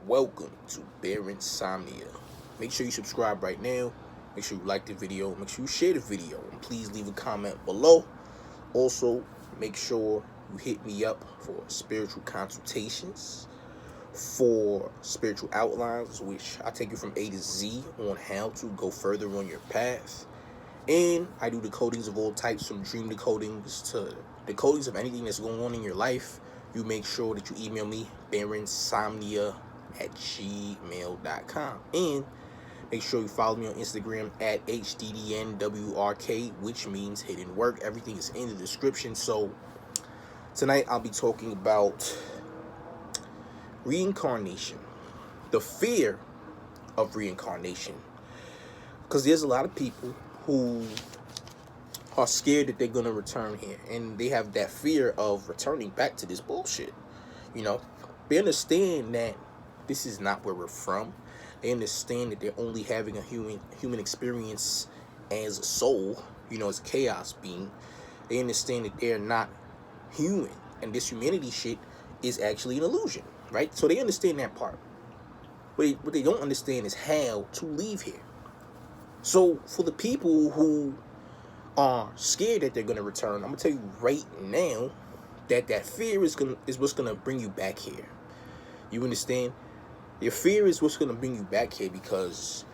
Welcome to Bear Insomnia. Make sure you subscribe right now. Make sure you like the video. Make sure you share the video. And please leave a comment below. Also, make sure you hit me up for spiritual consultations, for spiritual outlines, which I take you from A to Z on how to go further on your path. And I do decodings of all types, from dream decodings to decodings of anything that's going on in your life. You make sure that you email me, bearinsomnia@gmail.com. And make sure you follow me on Instagram at HDDNWRK, which means hidden work. Everything is in the description. So tonight I'll be talking about reincarnation, the fear of reincarnation. Because there's a lot of people who are scared that they're going to return here, and they have that fear of returning back to this bullshit. They understand that this is not where we're from. They understand that they're only having a human experience as a soul, as a chaos being. They understand that they're not human, and this humanity shit is actually an illusion, right? So they understand that part. What they don't understand is how to leave here. So for the people who are scared that they're going to return, I'm going to tell you right now that fear is what's going to bring you back here. You understand? Your fear is what's going to bring you back here, because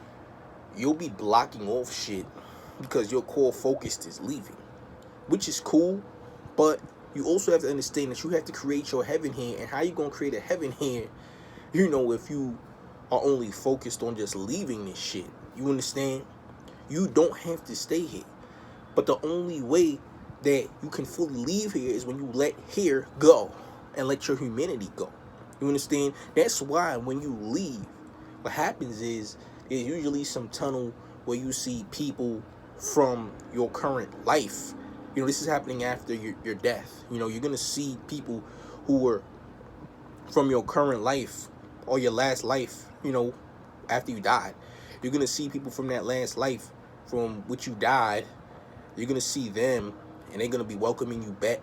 you'll be blocking off shit because your core focus is leaving, which is cool, but you also have to understand that you have to create your heaven here. And how you going to create a heaven here, if you are only focused on just leaving this shit? You understand? You don't have to stay here. But the only way that you can fully leave here is when you let here go and let your humanity go. You understand? That's why when you leave, what happens is there's usually some tunnel where you see people from your current life. This is happening after your death. You're going to see people who were from your current life or your last life, after you died. You're going to see people from that last life from which you died. You're going to see them, and they're going to be welcoming you back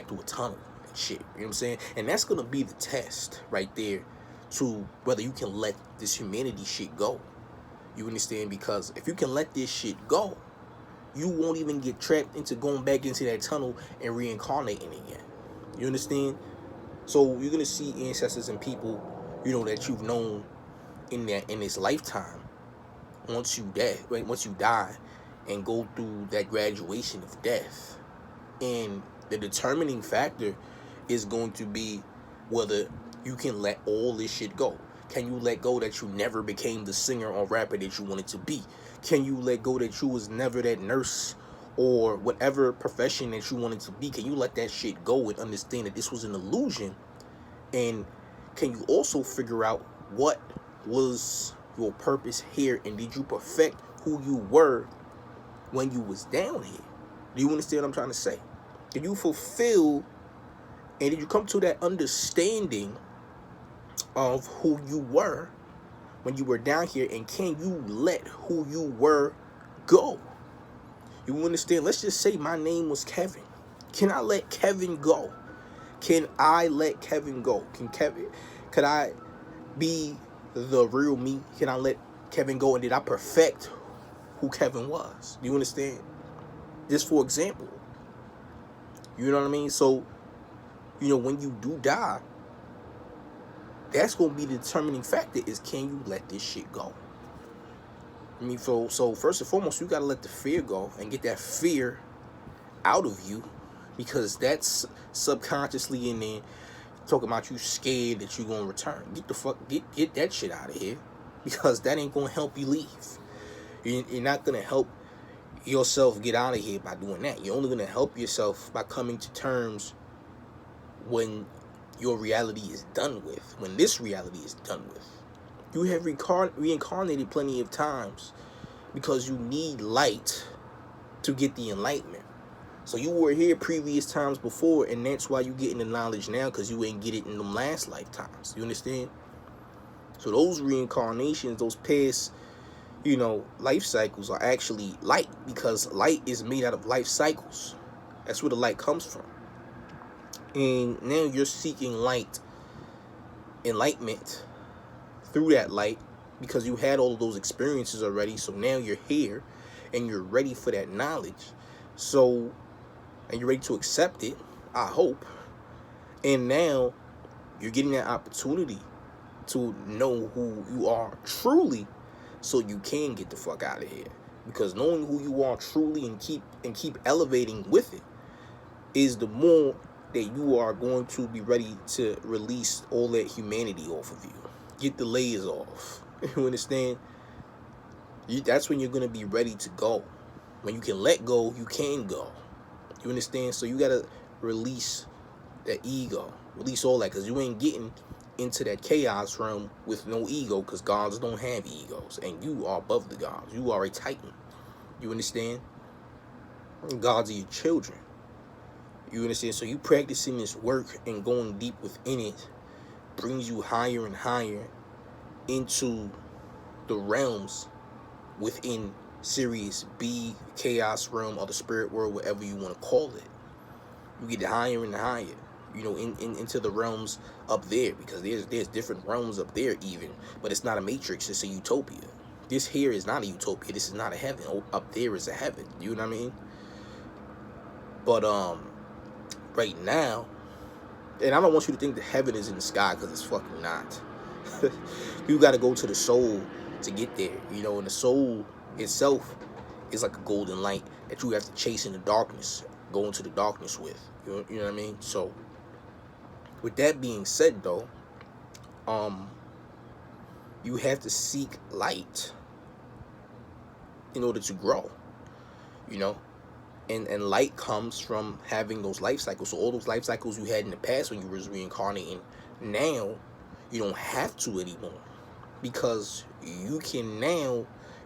to a tunnel and shit. You know what I'm saying? And that's going to be the test right there to whether you can let this humanity shit go. You understand? Because if you can let this shit go, you won't even get trapped into going back into that tunnel and reincarnating again. You understand? So you're going to see ancestors and people, that you've known in this lifetime. Once you die and go through that graduation of death. And the determining factor is going to be whether you can let all this shit go. Can you let go that you never became the singer or rapper that you wanted to be? Can you let go that you was never that nurse or whatever profession that you wanted to be? Can you let that shit go and understand that this was an illusion? And can you also figure out what was your purpose here, and did you perfect who you were when you was down here? Do you understand what I'm trying to say? Did you fulfill, and did you come to that understanding of who you were when you were down here, and can you let who you were go? You understand? Let's just say my name was Kevin. Can I let Kevin go? Can I let Kevin go? Could I be the real me? Can I let Kevin go, and did I perfect who Kevin was? Do you understand? Just for example. You know what I mean? So, when you do die, that's going to be the determining factor, is can you let this shit go? So first and foremost, you got to let the fear go and get that fear out of you, because that's subconsciously in there talking about you scared that you're going to return. Get that shit out of here, because that ain't going to help you leave. You're not going to help yourself get out of here by doing that. You're only going to help yourself by coming to terms when your reality is done with, when this reality is done with. You have reincarnated plenty of times because you need light to get the enlightenment. So you were here previous times before, and that's why you're getting the knowledge now, because you ain't get it in them last lifetimes. You understand? So those reincarnations, those past, life cycles are actually light, because light is made out of life cycles. That's where the light comes from. And now you're seeking light, enlightenment, through that light because you had all of those experiences already. So now you're here and you're ready for that knowledge. So, and you're ready to accept it, I hope. And now you're getting that opportunity to know who you are truly, so you can get the fuck out of here. Because knowing who you are truly and keep elevating with it is the more that you are going to be ready to release all that humanity off of you. Get the layers off. You understand? That's when you're going to be ready to go. When you can let go, you can go. You understand? So you got to release that ego. Release all that, because you ain't getting into that chaos realm with no ego, because gods don't have egos. And you are above the gods. You are a titan. You understand? Gods are your children. You understand? So you practicing this work and going deep within it brings you higher and higher into the realms within Sirius B, chaos realm, or the spirit world, whatever you want to call it. You get higher and higher, you know, into the realms up there, because there's different realms up there even, but it's not a matrix, it's a utopia. This here is not a utopia, this is not a heaven. Up there is a heaven, you know what I mean? But right now, and I don't want you to think that heaven is in the sky, because it's fucking not. You got to go to the soul to get there, you know, and the soul itself is like a golden light that you have to chase in the darkness, go into the darkness with, you know what I mean? So with that being said though, you have to seek light in order to grow, you know, and light comes from having those life cycles. So all those life cycles you had in the past when you was reincarnating, now you don't have to anymore, because you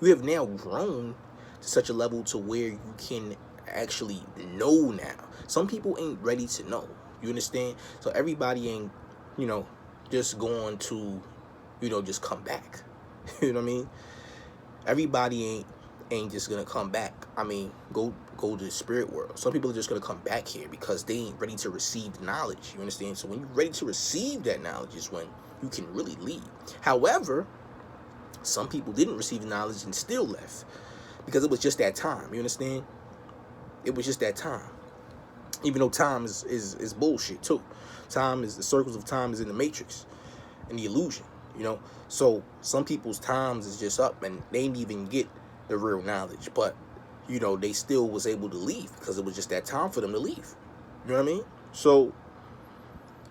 have now grown to such a level to where you can actually know now. Some people ain't ready to know, you understand? So everybody ain't, you know, just going to, you know, just come back. You know what I mean? Everybody ain't just gonna come back. I mean, go to the spirit world. Some people are just gonna come back here because they ain't ready to receive the knowledge, you understand? So when you're ready to receive that knowledge is when you can really leave. However, some people didn't receive the knowledge and still left because it was just that time, you understand? It was just that time. Even though time is bullshit too. Time is, the circles of time is in the matrix and the illusion, you know? So some people's times is just up and they didn't even get the real knowledge, but you know, they still was able to leave because it was just that time for them to leave. You know what I mean? So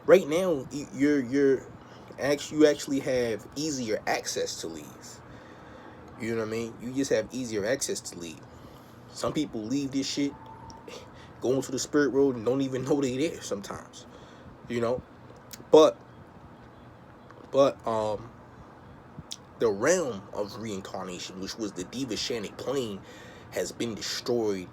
right now you actually have easier access to leave. You know what I mean? You just have easier access to leave. Some people leave this shit, go into the spirit world and don't even know they there sometimes. You know? But the realm of reincarnation, which was the Devashanic plane, has been destroyed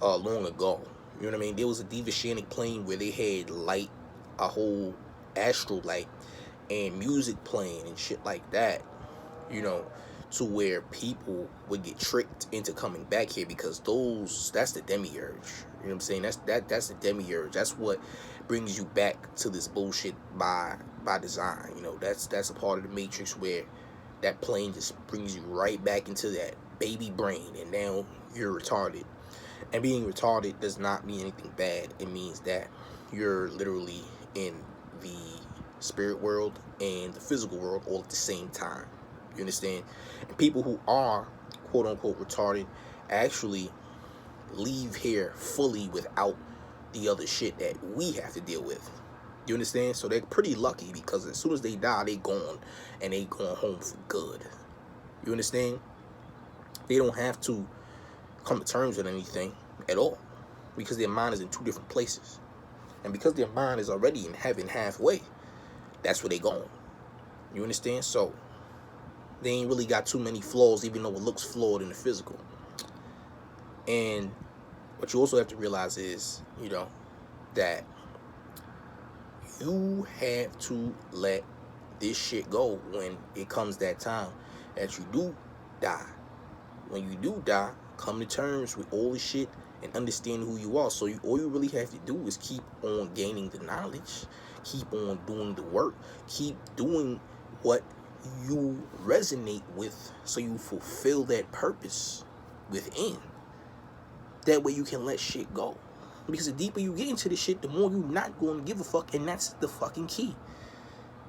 long ago. You know what I mean? There was a Devashanic plane where they had light, a whole astral light, and music playing and shit like that, you know, to where people would get tricked into coming back here, because that's the demiurge. You know what I'm saying? That's the demiurge. That's what brings you back to this bullshit by design. You know, that's a part of the matrix where that plane just brings you right back into that baby brain, and now you're retarded. And being retarded does not mean anything bad. It means that you're literally in the spirit world and the physical world all at the same time. You understand? And people who are quote unquote retarded actually leave here fully without the other shit that we have to deal with. You understand? So they're pretty lucky, because as soon as they die, they gone, and they going home for good. You understand? They don't have to come to terms with anything at all, because their mind is in two different places. And because their mind is already in heaven halfway, that's where they going. You understand? So they ain't really got too many flaws, even though it looks flawed in the physical. And what you also have to realize is, you know, that you have to let this shit go when it comes that time that you do die. When you do die, come to terms with all the shit and understand who you are. So all you really have to do is keep on gaining the knowledge, keep on doing the work, keep doing what you resonate with, so you fulfill that purpose within. That way you can let shit go. Because the deeper you get into the shit, the more you're not going to give a fuck, and that's the fucking key.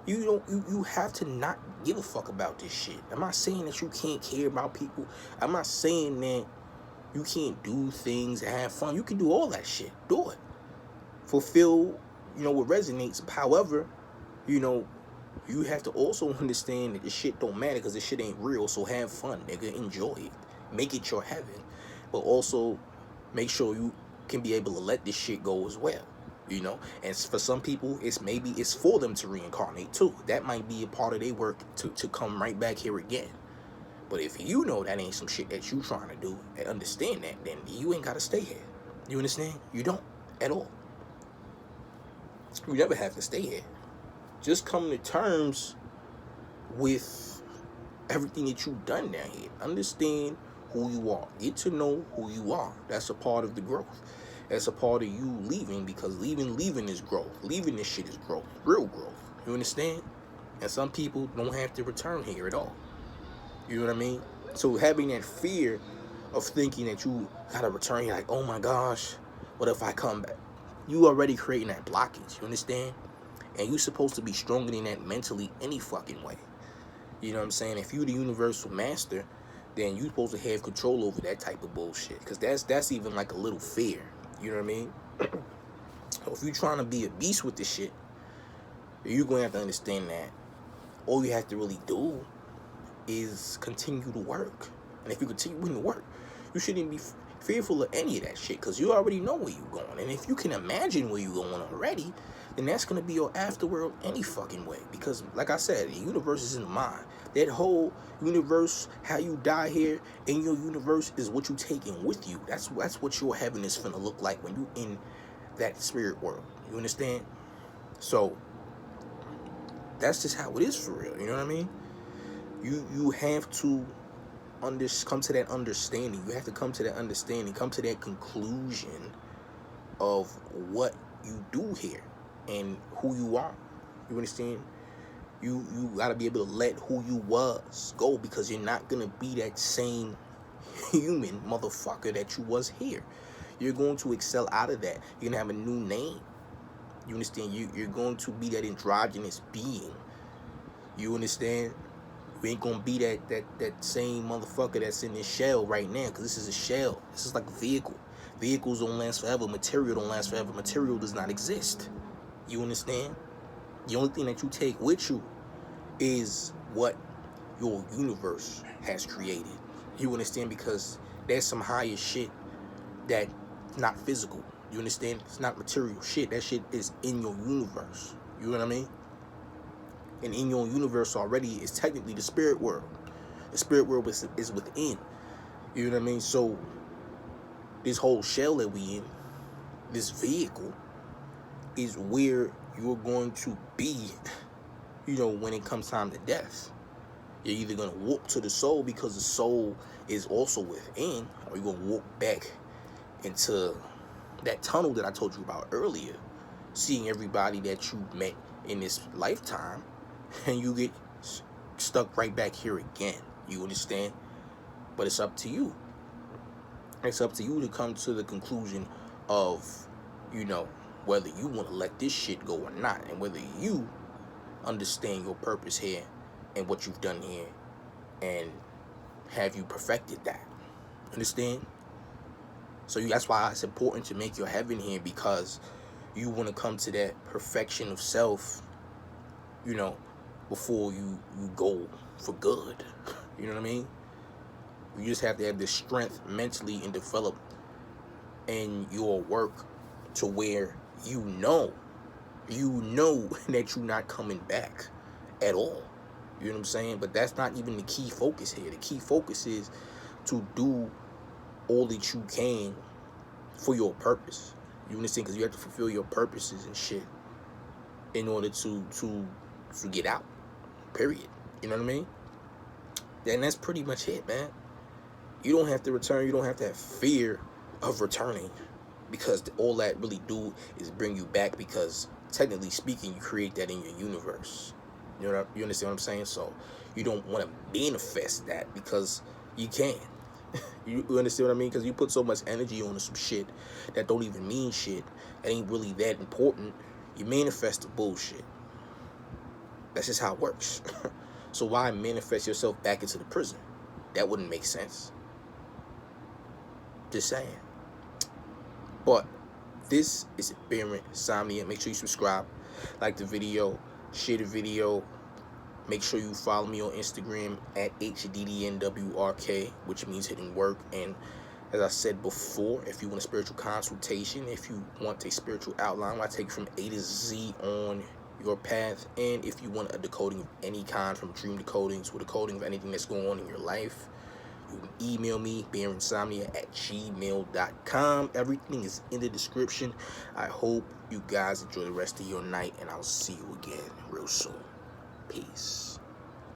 You have to not give a fuck about this shit. I'm not saying that you can't care about people. I'm not saying that you can't do things and have fun. You can do all that shit. Do it. Fulfill, what resonates. However, you have to also understand that this shit don't matter because this shit ain't real. So have fun, nigga. Enjoy it. Make it your heaven. But also make sure you can be able to let this shit go as well. And for some people, it's for them to reincarnate too. That might be a part of their work to come right back here again. But if you know that ain't some shit that you trying to do and understand that, then you ain't got to stay here. You understand? You don't at all. You never have to stay here. Just come to terms with everything that you've done down here. Understand who you are. Get to know who you are. That's a part of the growth. That's a part of you leaving, because leaving is growth. Leaving this shit is growth. Real growth. You understand? And some people don't have to return here at all. You know what I mean? So having that fear of thinking that you gotta return, you're like, oh my gosh, what if I come back? You already creating that blockage. You understand? And you're supposed to be stronger than that mentally any fucking way. You know what I'm saying? If you the universal master, then you're supposed to have control over that type of bullshit. Because that's even like a little fear. You know what I mean? So if you're trying to be a beast with this shit, you're going to have to understand that all you have to really do is continue to work. And if you continue to work, you shouldn't be fearful of any of that shit, because you already know where you're going. And if you can imagine where you're going already, then that's going to be your afterworld any fucking way. Because, like I said, the universe is in the mind. That whole universe, how you die here in your universe, is what you taking with you. That's what your heaven is finna look like when you in that spirit world. You understand? So, that's just how it is for real. You know what I mean? You have to come to that understanding. You have to come to that understanding. Come to that conclusion of what you do here and who you are. You understand? You gotta be able to let who you was go, because you're not gonna be that same human motherfucker that you was here. You're going to excel out of that. You're gonna have a new name. You understand? You're going to be that androgynous being. You understand? You ain't gonna be that same motherfucker that's in this shell right now, because this is a shell. This is like a vehicle. Vehicles don't last forever. Material don't last forever. Material does not exist. You understand? The only thing that you take with you is what your universe has created. You understand? Because there's some higher shit that's not physical. You understand? It's not material shit. That shit is in your universe. You know what I mean? And in your universe already is technically the spirit world. The spirit world is within. You know what I mean? So this whole shell that we in, this vehicle, is where you're going to be, when it comes time to death. You're either going to walk to the soul, because the soul is also within, or you're going to walk back into that tunnel that I told you about earlier, seeing everybody that you met in this lifetime, and you get stuck right back here again. You understand? But it's up to you. It's up to you to come to the conclusion of, whether you want to let this shit go or not, and whether you understand your purpose here and what you've done here, and have you perfected that. Understand? So that's why it's important to make your heaven here, because you want to come to that perfection of self, before you go for good. You know what I mean? You just have to have the strength mentally and develop in your work to where you know that you're not coming back at all. You know what I'm saying? But that's not even the key focus here. The key focus is to do all that you can for your purpose. You understand? Because you have to fulfill your purposes and shit in order to get out. Period. You know what I mean? And that's pretty much it, man. You don't have to return. You don't have to have fear of returning, because all that really do is bring you back, because technically speaking, you create that in your universe. You understand what I'm saying? So you don't want to manifest that because you can. You understand what I mean? Because you put so much energy on some shit that don't even mean shit, ain't really that important. You manifest the bullshit. That's just how it works. So why manifest yourself back into the prison? That wouldn't make sense. Just saying. But this is Aberrant Insomnia. Make sure you subscribe, like the video, share the video. Make sure you follow me on Instagram at HDDNWRK, which means hitting work. And as I said before, if you want a spiritual consultation, if you want a spiritual outline, I take from A to Z on your path. And if you want a decoding of any kind, from dream decoding to a decoding of anything that's going on in your life, you can email me, bearinsomnia@gmail.com. Everything is in the description. I hope you guys enjoy the rest of your night, and I'll see you again real soon. Peace.